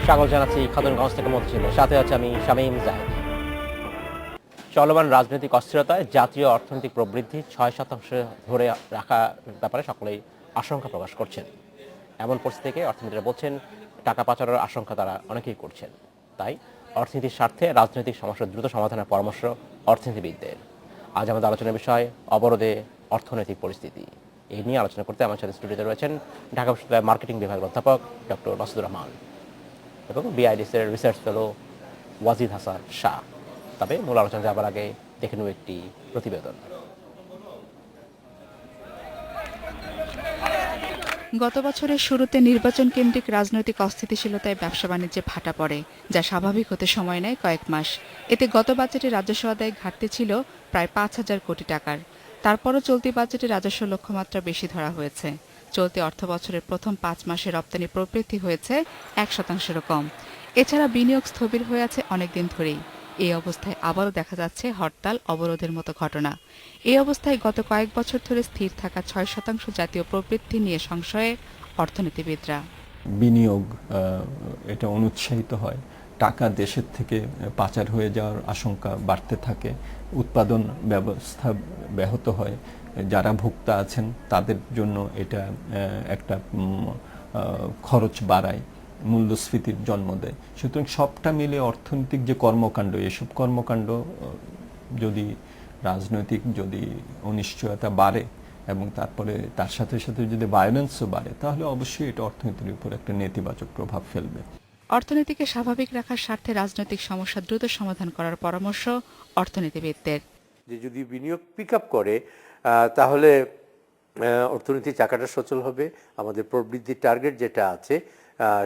স্বাগত জানাচ্ছি খাতুনগঞ্জ থেকে মতিঝিলের সাথে আছে আমি শামীম জাহিদ। চলমান রাজনৈতিক অস্থিরতায় জাতীয় অর্থনৈতিক প্রবৃদ্ধি 6% ধরে রাখা ব্যাপারে সকলেই আশঙ্কা প্রকাশ করছেন। এমন পরিস্থিতি থেকে অর্থনীতিরা বলছেন টাকা পাচারের আশঙ্কা তারা অনেকেই করছেন। তাই অর্থনীতির স্বার্থে রাজনৈতিক সমস্যার দ্রুত সমাধানের পরামর্শ অর্থনীতিবিদদের। আজ আমাদের আলোচনার বিষয় অবরোধে অর্থনৈতিক পরিস্থিতি। এই নিয়ে আলোচনা করতে আমার সাথে স্টুডিওতে রয়েছেন ঢাকা বিশ্ববিদ্যালয়ের মার্কেটিং বিভাগের অধ্যাপক ডক্টর মাসুদুর রহমান এবং বিআইডিসির রিসার্চ ফেলো ওয়াজিদ হাসান শাহ। তবে মূল আলোচনা যাবার আগে দেখে নেব একটি প্রতিবেদন। গত বছরের শুরুতে নির্বাচন কেন্দ্রিক রাজনৈতিক অস্থিতিশীলতায় ব্যবসা বাণিজ্যে ভাটা পড়ে, যা স্বাভাবিক হতে সময় নেয় কয়েক মাস। এতে গত বাজেটে রাজস্ব আদায় ঘাটতি ছিল প্রায় 5,000 কোটি টাকার। তারপরও চলতি বাজেটে রাজস্ব লক্ষ্যমাত্রা বেশি ধরা হয়েছে। চলতি অর্থবছরের প্রথম 5 মাসে রপ্তানি প্রবৃদ্ধি হয়েছে 1%-এরও কম। এছাড়া বিনিয়োগ স্থবির হয়ে আছে অনেকদিন ধরেই। এই অবস্থায় আবারও দেখা যাচ্ছে হরতাল, অবরোধের মতো ঘটনা। এই অবস্থায় গত কয়েক বছর ধরে স্থির থাকা 6% জাতীয় প্রবৃদ্ধি নিয়ে সংশয়ে অর্থনীতিবিদরা। বিনিয়োগ এটা অনুৎসাহিত হয়, টাকা দেশের থেকে পাচার হয়ে যাওয়ার আশঙ্কা বাড়তে থাকে, উৎপাদন ব্যবস্থা ব্যাহত হয়, যারা ভোক্তা আছেন তাদের জন্য এটা একটা খরচ বাড়ায়, মূল্যস্ফীতির জন্ম দেয়। সুতরাং সবটা মিলে অর্থনৈতিক যে কর্মকাণ্ড, এসব কর্মকাণ্ড যদি রাজনৈতিক যদি অনিশ্চয়তা বাড়ে এবং তারপরে তার সাথে সাথে যদি ভায়োলেন্সও বাড়ে, তাহলে অবশ্যই এটা অর্থনীতির উপর একটা নেতিবাচক প্রভাব ফেলবে। অর্থনীতিকে স্বাভাবিক রাখার স্বার্থে রাজনৈতিক সমস্যা দ্রুত সমাধান করার পরামর্শ অর্থনীতিবিদদের। যে যদি বিনিয়োগ পিক আপ করে তাহলে অর্থনীতির চাকাটা সচল হবে, আমাদের প্রবৃদ্ধির টার্গেট যেটা আছে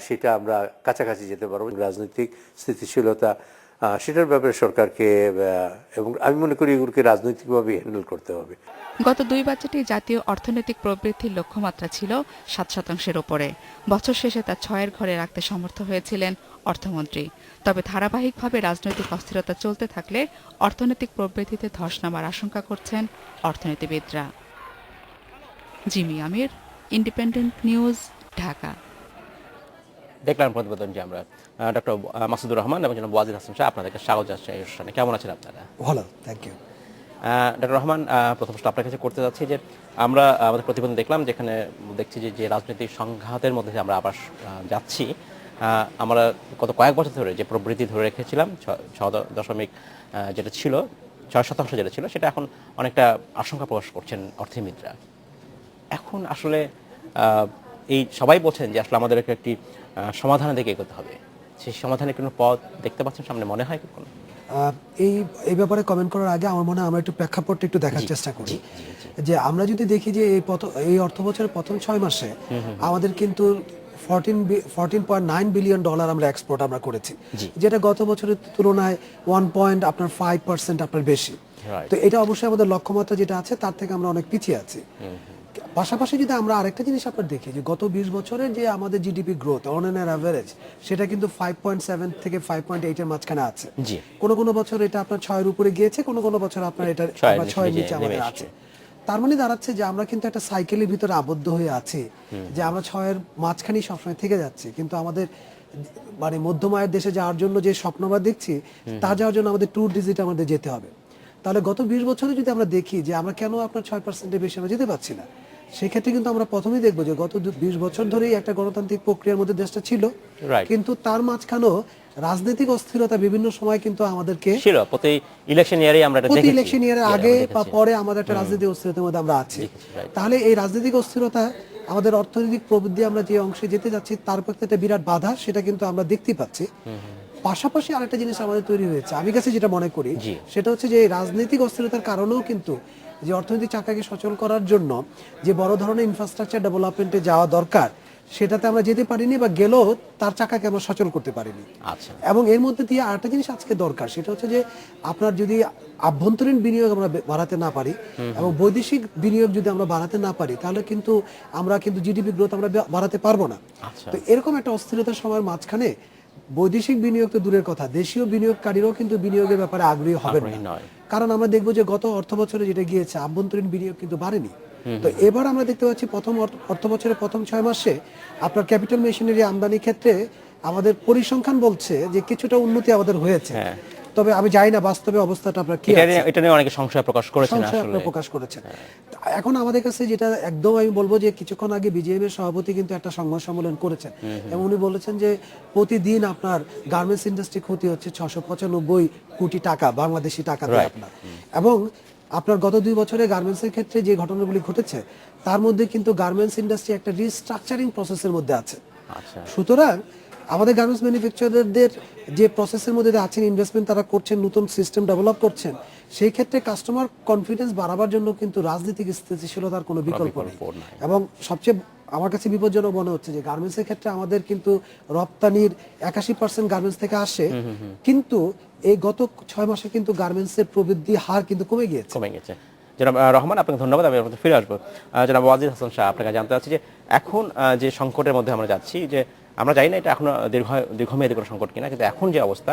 সেটা আমরা কাছাকাছি যেতে পারবো। রাজনৈতিক স্থিতিশীলতা সেটার ব্যাপারে সরকারকে এবং আমি মনে করি এগুলোকে রাজনৈতিকভাবে হ্যান্ডেল করতে হবে। গত 2 বাজেটে জাতীয় অর্থনৈতিক প্রবৃদ্ধির লক্ষ্যমাত্রা ছিল 7%-এর ওপরে। বছর শেষে তা 6-এর ঘরে রাখতে সমর্থ হয়েছিলেন অর্থমন্ত্রী। তবে ধারাবাহিকভাবে রাজনৈতিক অস্থিরতা চলতে থাকলে অর্থনৈতিক প্রবৃদ্ধিতে ধস নামার আশঙ্কা করছেন অর্থনীতিবিদরা। জিমি আমির, ইন্ডিপেন্ডেন্ট নিউজ, ঢাকা। দেখলাম প্রতিবেদন যে আমরা ডক্টর মাসুদুর রহমান এবং জনাব ওয়াজিদ হাসান শাহ আপনাদেরকে স্বাগত জানাচ্ছি এই অনুষ্ঠানে। কেমন আছেন আপনারা? ভালো, থ্যাংক ইউ। ডক্টর রহমান, প্রথম প্রশ্ন আপনার কাছে করতে যাচ্ছি যে আমরা আমাদের প্রতিবেদন দেখলাম যেখানে দেখছি যে রাজনৈতিক সংঘাতের মধ্যে আমরা আবার যাচ্ছি। আমরা গত কয়েক বছর ধরে যে প্রবৃদ্ধি ধরে রেখেছিলাম 6% যেটা ছিল, 6% যেটা ছিল, সেটা এখন অনেকটা আশঙ্কা প্রকাশ করছেন অর্থনীতিবিদরা। এখন আসলে এই সবাই বলছেন যে আসলে আমাদেরকে একটি সমাধানের দিকে এগোতে হবে। সেই সমাধানের কোনো পথ দেখতে পাচ্ছেন সামনে, মনে হয় কি কোনো? এই ব্যাপারে কমেন্ট করার আগে আমার মনে হয় আমরা একটু প্রেক্ষাপটটা একটু দেখার চেষ্টা করি। যে আমরা যদি দেখি যে এই অর্থ বছরের প্রথম 6 মাসে আমাদের কিন্তু $14.9 বিলিয়ন আমরা এক্সপোর্ট আমরা করেছি, যেটা গত বছরের তুলনায় 1.5% আপনার বেশি। তো এটা অবশ্যই আমাদের লক্ষ্যমাত্রা যেটা আছে তার থেকে আমরা অনেক পিছিয়ে আছি। পাশাপাশি যদি আমরা আরেকটা জিনিস আপনার দেখি যে গত 20 বছরের যে আমাদের GDP growth on an average সেটা কিন্তু 5.7 থেকে 5.8 এর মাঝখানে আছে। কোন কোন বছর এটা আপনার 6 এর উপরে গিয়েছে, কোন কোন বছর আপনার এটা 6 এর নিচে আমাদের আছে। তার মানে দাঁড়াচ্ছে যে আমরা কিন্তু একটা সাইকেলের ভিতরে আবদ্ধ হয়ে আছি, যে আমরা 6 এর মাঝখানেই সবসময় থেকে যাচ্ছি, কিন্তু আমাদের মানে মধ্যম আয়ের দেশে যাওয়ার জন্য যে স্বপ্ন আমরা দেখছি তা যাওয়ার জন্য আমাদের 2 ডিজিট আমাদের যেতে হবে। তাহলে গত 20 বছরে যদি আমরা দেখি যে আমরা কেন আপনার 6%-এর বেশি আমরা যেতে পারছি না, সেক্ষেত্রে কিন্তু আমরা প্রথমেই দেখবো যে গত 20 বছর ধরেই একটা গণতান্ত্রিক প্রক্রিয়ার মধ্যে দেশটা ছিল, কিন্তু তার মাঝখানেও রাজনৈতিক অস্থিরতা বিভিন্ন সময় কিন্তু আমাদেরকে ছিল। প্রতি ইলেকশন ইয়ারে আমরা এটা দেখেছি, প্রতি ইলেকশন ইয়ারের আগে বা পরে আমাদের একটা রাজনৈতিক অস্থিরতার মধ্যে আমরা আছি। তাহলে এই রাজনৈতিক অস্থিরতা আমাদের অর্থনৈতিক প্রবৃদ্ধি আমরা যে অংশে যেতে যাচ্ছি তার প্রতি একটা বিরাট বাধা, সেটা কিন্তু আমরা দেখতে পাচ্ছি। পাশাপাশি আরেকটা জিনিস আমাদের তৈরি হয়েছে, আমি কাছে যেটা মনে করি সেটা হচ্ছে যে রাজনৈতিক অস্থিরতার কারণেও কিন্তু যে অর্থনৈতিক চাকাকে সচল করার জন্য যে বড় ধরনের ইনফ্রাস্ট্রাকচার ডেভেলপমেন্টে যাওয়া দরকার, সেটাতে আমরা যেতে পারিনি, বা গেলেও তার চাকাকে আমরা সচল করতে পারিনি। আচ্ছা এবং এর মধ্যে দিয়ে আরেকটা জিনিস আজকে দরকার, সেটা হচ্ছে যে আপনার যদি আভ্যন্তরীণ বিনিয়োগ আমরা বাড়াতে না পারি এবং বৈদেশিক বিনিয়োগ যদি আমরা বাড়াতে না পারি, তাহলে কিন্তু আমরা কিন্তু জিডিপি গ্রোথ আমরা বাড়াতে পারবো না। আচ্ছা তো এরকম একটা অস্থিরতার সময়ের মাঝখানে বৈদেশিক বিনিয়োগ তো দূরের কথা, দেশীয় বিনিয়োগকারীরাও কিন্তু বিনিয়োগের ব্যাপারে আগ্রহী হবেন আগ্রহী না। নয়। কারণ আমরা দেখবো যে গত অর্থ বছরে যেটা গিয়েছে, আভ্যন্তরীণ বিনিয়োগ কিন্তু বাড়েনি। তো এবার আমরা দেখতে পাচ্ছি প্রথম অর্থ বছরের প্রথম 6 মাসে আপনার ক্যাপিটাল মেশিনারি আমদানির ক্ষেত্রে আমাদের পরিসংখ্যান বলছে যে কিছুটা উন্নতি আমাদের হয়েছে। হ্যাঁ। তবে আমি জানি না বাস্তবে অবস্থাটা আপনার কি আছে। এটা নিয়ে অনেকে সংশয় প্রকাশ করেছেন সংশয় আসলে। আপনারা প্রকাশ করেছেন। এখন আমাদের কাছে যেটা একদম আমি বলবো যে কিছুক্ষণ আগে বিজিএম এর সভাপতি কিন্তু একটা সংবাদ সম্মেলন করেছেন এবং উনি বলেছেন যে প্রতিদিন আপনার গার্মেন্টস ইন্ডাস্ট্রি ক্ষতি হচ্ছে 695 কোটি টাকা বাংলাদেশি টাকাতে Right. আপনার। এবং আপনার গত 2 বছরে গার্মেন্টস এর ক্ষেত্রে যে ঘটনাগুলি ঘটেছে তার মধ্যে কিন্তু গার্মেন্টস ইন্ডাস্ট্রি একটা রিস্ট্রাকচারিং প্রসেসের মধ্যে আছে। আচ্ছা সুতরাং আমাদের গার্মেন্টস ম্যানুফ্যাকচারারদের যে প্রসেসের মধ্যে দিয়ে আছেন, ইনভেস্টমেন্ট তারা করছেন, নতুন সিস্টেম ডেভেলপ করছেন, সেই ক্ষেত্রে কাস্টমার কনফিডেন্স বাড়াবার জন্য কিন্তু রাজনৈতিক স্থিতিশীলতার কোনো বিকল্প নেই। নাই। এবং সবচেয়ে আমার কাছে বিপজ্জনক মনে হচ্ছে যে গার্মেন্টসের ক্ষেত্রে আমাদের কিন্তু রপ্তানির 81% গার্মেন্টস থেকে আসে, কিন্তু এই গত 6 মাসে কিন্তু গার্মেন্টসের প্রবৃদ্ধি হার কিন্তু কমে গিয়েছে। কমে গেছে। জনাব রহমান, আপনাকে ধন্যবাদ। আমি আপনাদের ফিরে আসবো। জনাব ওয়াজিদ হাসান শাহ, আপনাকে জানতে চাচ্ছি যে এখন যে সংকটের মধ্যে আমরা যাচ্ছি, যে আমরা জানি না এটা এখনো দীর্ঘমেয়াদী কোনো সংকট কিনা, কিন্তু এখন যে অবস্থা,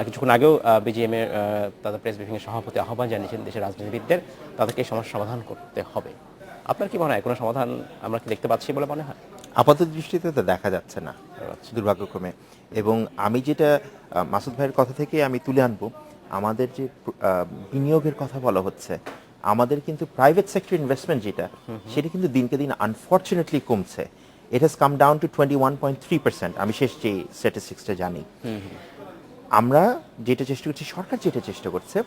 কিছুক্ষণ আগেও বিজিএম এর তাদের প্রেস ব্রিফিং এর সভাপতি আহ্বান জানিয়েছেন দেশের রাজনীতিবিদদের তাদেরকে এই সমস্যার সমাধান করতে হবে। আপনার কি মনে হয় কোনো সমাধান আমরা কি দেখতে পাচ্ছি বলে মনে হয়? আপাতত দৃষ্টিতে তো দেখা যাচ্ছে না, দুর্ভাগ্যক্রমে। এবং আমি যেটা মাসুদ ভাইয়ের কথা থেকে আমি তুলে আনবো, আমাদের যে বিনিয়োগের কথা বলা হচ্ছে, আমাদের কিন্তু প্রাইভেট সেক্টর ইনভেস্টমেন্ট যেটা, সেটা কিন্তু দিনকে দিন আনফর্চুনেটলি কমছে। It has come down to 21.3%। আমি শেষ যে স্ট্যাটিস্টিক্সটা জানি। আমরা যেটা চেষ্টা করছি, সরকার যেটা চেষ্টা করছে,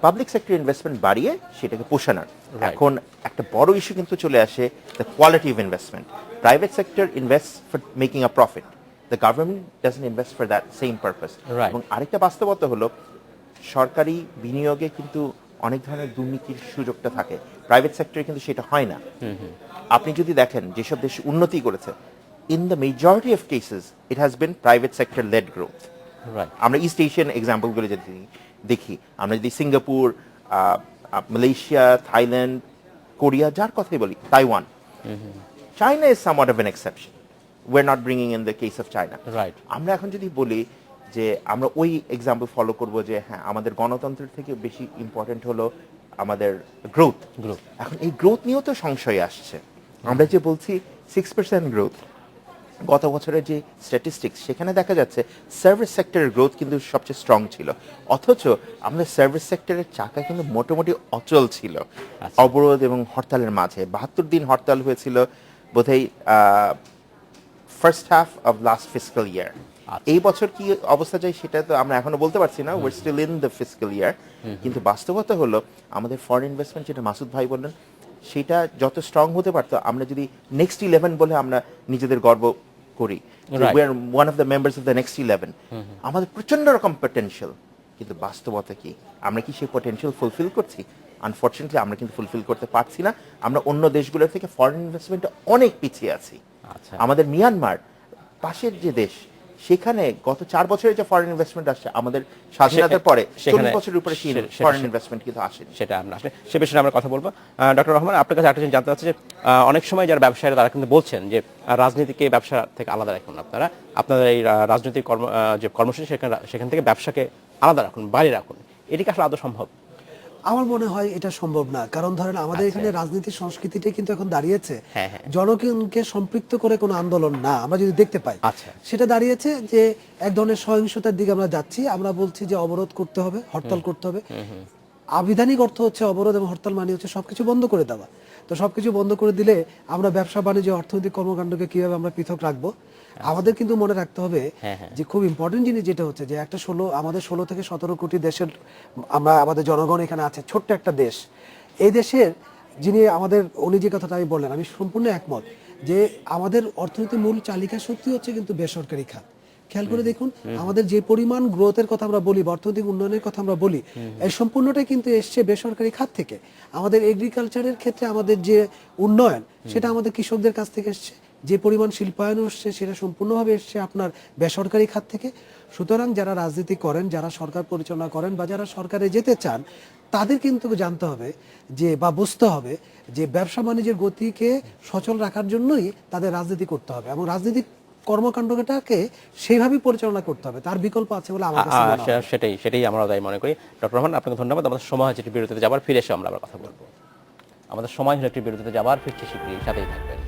পাবলিক সেক্টর ইনভেস্টমেন্ট বাড়িয়ে সেটাকে পোষানোর। এখন একটা বড় ইস্যু কিন্তু চলে আসে, the quality of investment. Private sector invest for making a profit, the government doesn't invest for that same purpose. এবং আরেকটা বাস্তবতা হলো, সরকারি বিনিয়োগে কিন্তু অনেক ধরনের দুর্নীতির সুযোগটা থাকে, প্রাইভেট সেক্টরে কিন্তু সেটা হয় না। আপনি যদি দেখেন যেসব দেশ উন্নতি করেছে, in the majority of cases it has been private sector led growth. আমরা ইস্ট এশিয়ান এক্সাম্পলগুলো যদি দেখি, আমরা যদি সিঙ্গাপুর, মালয়েশিয়া, থাইল্যান্ড, কোরিয়া, যার কথাই বলি, Taiwan, China is somewhat of an exception. We are not bringing in the case of China. আমরা এখন যদি বলি যে আমরা ওই এক্সাম্পল ফলো করব, যে হ্যাঁ আমাদের গণতন্ত্রের থেকে বেশি ইম্পর্টেন্ট হলো আমাদের গ্রোথ। এখন এই গ্রোথ নিয়েও তো সংশয় আসছে। আমরা যে বলছি 6% গ্রোথ, গত বছরের যে স্ট্যাটিস্টিক্স, সেখানে দেখা যাচ্ছে সার্ভিস সেক্টরের গ্রোথ কিন্তু সবচেয়ে স্ট্রং ছিল, অথচ আমাদের সার্ভিস সেক্টরের চাকা কিন্তু মোটামুটি অচল ছিল অবরোধ এবং হরতালের মাঝে। 72 দিন হরতাল হয়েছিল বোধহয় first half of last fiscal year. এই বছর কি অবস্থা যায় সেটা তো আমরা এখনো বলতে পারছি না, উইর স্টিল ইন দ্য ফিসক্যাল ইয়ার। কিন্তু বাস্তবতা হলো আমাদের ফরেন ইনভেস্টমেন্ট, যেটা মাসুদ ভাই বললেন, সেটা যত স্ট্রং হতে পারতো, আমরা যদি নেক্সট 11 বলে আমরা নিজেদের গর্ব করি, we are one of the members of the next 11, আমাদের প্রচন্ড রকম পটেনশিয়াল, কিন্তু বাস্তবতা কি, আমরা কি সেই পটেনশিয়াল ফুলফিল করছি? আনফর্চুনেটলি আমরা কিন্তু ফুলফিল করতে পারছি না। আমরা অন্য দেশগুলোর থেকে ফরেন ইনভেস্টমেন্টে অনেক পিছিয়ে আছি। আমাদের মিয়ানমার পাশের যে দেশ, সেখানে গত 4 বছরে যে ফরেন ইনভেস্টমেন্ট আসছে, আমাদের স্বাধীনতার পরে 40 বছরের উপরে ফরেন ইনভেস্টমেন্ট কিন্তু আসেনি। সেটা আমরা আসলে সে বিষয়ে আমরা কথা বলবো। ডক্টর রহমান, আপনার কাছে একটা জিনিস জানতে চাচ্ছি যে অনেক সময় যারা ব্যবসায়ীরা তারা কিন্তু বলছেন যে রাজনীতিকে ব্যবসা থেকে আলাদা রাখুন, আপনাদের এই রাজনৈতিক যে কর্মসূচি সেখান থেকে ব্যবসাকে আলাদা রাখুন, বাইরে রাখুন। এটি কি আসলে আদৌ সম্ভব? আমার মনে হয় এটা সম্ভব না। কারণ ধরেন আমাদের এখানে রাজনীতির সংস্কৃতিটা কিন্তু এখন দাঁড়িয়েছে জনগণকে সম্পৃক্ত করে কোনো আন্দোলন না। আমরা যদি দেখতে পাই, সেটা দাঁড়িয়েছে যে এক ধরনের সহিংসতার দিকে আমরা যাচ্ছি। আমরা বলছি যে অবরোধ করতে হবে, হরতাল করতে হবে। আবিধানিক অর্থ হচ্ছে অবরোধ এবং হরতাল মানে হচ্ছে সবকিছু বন্ধ করে দেওয়া। তো সবকিছু বন্ধ করে দিলে আমরা ব্যবসা বাণিজ্য, অর্থনৈতিক কর্মকাণ্ডকে কিভাবে আমরা পৃথক রাখবো? আমাদের কিন্তু মনে রাখতে হবে যে খুব ইম্পর্টেন্ট জিনিস যেটা হচ্ছে যে একটা আমাদের 16 থেকে 17 কোটি দেশের আমাদের জনগণ এখানে আছে, ছোট্ট একটা দেশ। এই দেশের যিনি উনি যে কথাটা আমি বললেন, আমি সম্পূর্ণ একমত যে আমাদের অর্থনীতির মূল চালিকা শক্তি হচ্ছে কিন্তু বেসরকারি খাত। খেয়াল করে দেখুন, আমাদের যে পরিমাণ গ্রোথের কথা আমরা বলি, অর্থনৈতিক উন্নয়নের কথা আমরা বলি, এই সম্পূর্ণটাই কিন্তু এসছে বেসরকারি খাত থেকে। আমাদের এগ্রিকালচারের ক্ষেত্রে আমাদের যে উন্নয়ন, সেটা আমাদের কৃষকদের কাছ থেকে এসছে, যে পরিমাণ শিল্পায়ন এসছে সেটা সম্পূর্ণভাবে এসছে আপনার বেসরকারি খাত থেকে। সুতরাং যারা রাজনীতি করেন, যারা সরকার পরিচালনা করেন বা যারা সরকারে যেতে চান, তাদের কিন্তু জানতে হবে যে বা বুঝতে হবে যে ব্যবসা বাণিজ্যের গতিকে সচল রাখার জন্যই তাদের রাজনীতি করতে হবে এবং রাজনীতিক কর্মকাণ্ডটাকে সেইভাবেই পরিচালনা করতে হবে, তার বিকল্প আছে বলে আমার কাছে মনে হয়। সেটাই আমরা তাই মনে করি। ডক্টর রহমান, আপনাকে ধন্যবাদ। আমাদের সময় হচ্ছে একটি বিরতিতে যাবার, ফিরে এসে আমরা আবার কথা বলবো। আমাদের সময় হলো একটি বিরতিতে যাবার, ফিরছি শীঘ্রই, সাথেই থাকবেন।